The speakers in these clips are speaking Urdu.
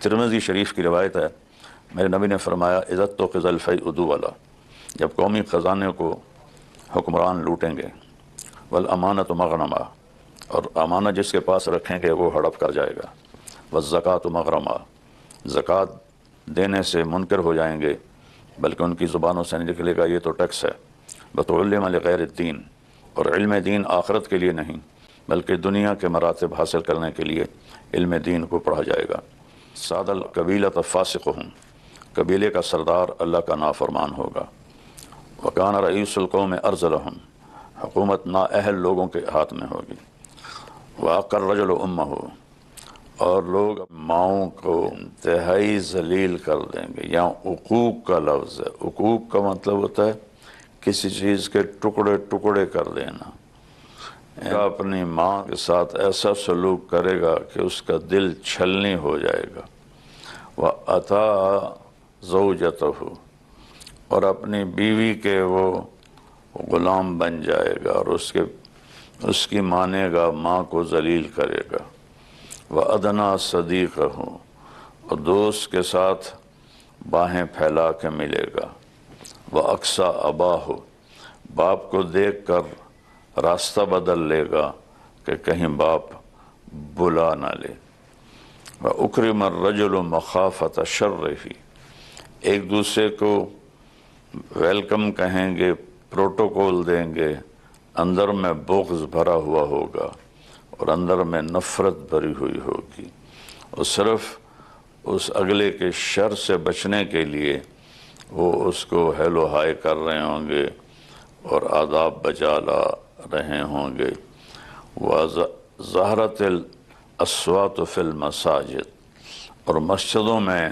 ترمذی شریف کی روایت ہے، میرے نبی نے فرمایا عزت تو قزل فی ادو والا، جب قومی خزانے کو حکمران لوٹیں گے، والامانۃ مغنمہ، اور امانہ جس کے پاس رکھیں گے وہ ہڑپ کر جائے گا، والزکوٰۃ مغرمہ، زکوٰۃ دینے سے منکر ہو جائیں گے بلکہ ان کی زبانوں سے نکلے گا یہ تو ٹیکس ہے، بتعلم لغیر الدین، اور علم دین آخرت کے لیے نہیں بلکہ دنیا کے مراتب حاصل کرنے کے لیے علم دین کو پڑھا جائے گا، ساد القبیلۃ فاسقہم، قبیلے کا سردار اللہ کا نافرمان ہوگا، وکان رئیس القوم ارذلہم، حکومت نااہل لوگوں کے ہاتھ میں ہوگی، وعق الرجل امہ، اور لوگ ماؤں کو انتہائی ذلیل کر دیں گے۔ یہاں عقوق کا لفظ ہے، عقوق کا مطلب ہوتا ہے کسی چیز کے ٹکڑے ٹکڑے کر دینا، اپنی ماں کے ساتھ ایسا سلوک کرے گا کہ اس کا دل چھلنی ہو جائے گا، وَأَطَاعَ زَوْجَتَهُ، اور اپنی بیوی کے وہ غلام بن جائے گا اور اس کی مانے گا، ماں کو ذلیل کرے گا، وَأَدْنَىٰ صَدِيقَهُ، اور دوست کے ساتھ باہیں پھیلا کے ملے گا، وَأَقْصَىٰ أَبَاهُ، باپ کو دیکھ کر راستہ بدل لے گا کہ کہیں باپ بلا نہ لے، وَأُكْرِمَ الرَّجُلُ مَخَافَةَ شَرِّهِ، ایک دوسرے کو ویلکم کہیں گے، پروٹوکول دیں گے، اندر میں بغض بھرا ہوا ہوگا اور اندر میں نفرت بھری ہوئی ہوگی، اور صرف اس اگلے کے شر سے بچنے کے لیے وہ اس کو ہیلو ہائی کر رہے ہوں گے اور آداب بجا لا رہے ہوں گے، وَظَهَرَتِ الْأَصْوَاتُ فِي الْمَسَاجِدِ، اور مسجدوں میں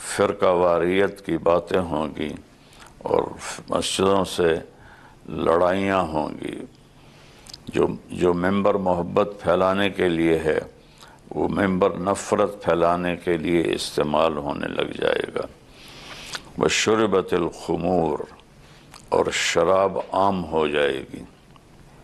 فرقہ واریت کی باتیں ہوں گی اور مسجدوں سے لڑائیاں ہوں گی، جو ممبر محبت پھیلانے کے لیے ہے وہ ممبر نفرت پھیلانے کے لیے استعمال ہونے لگ جائے گا، وَشُرِبَتِ الْخُمُورُ، اور شراب عام ہو جائے گی،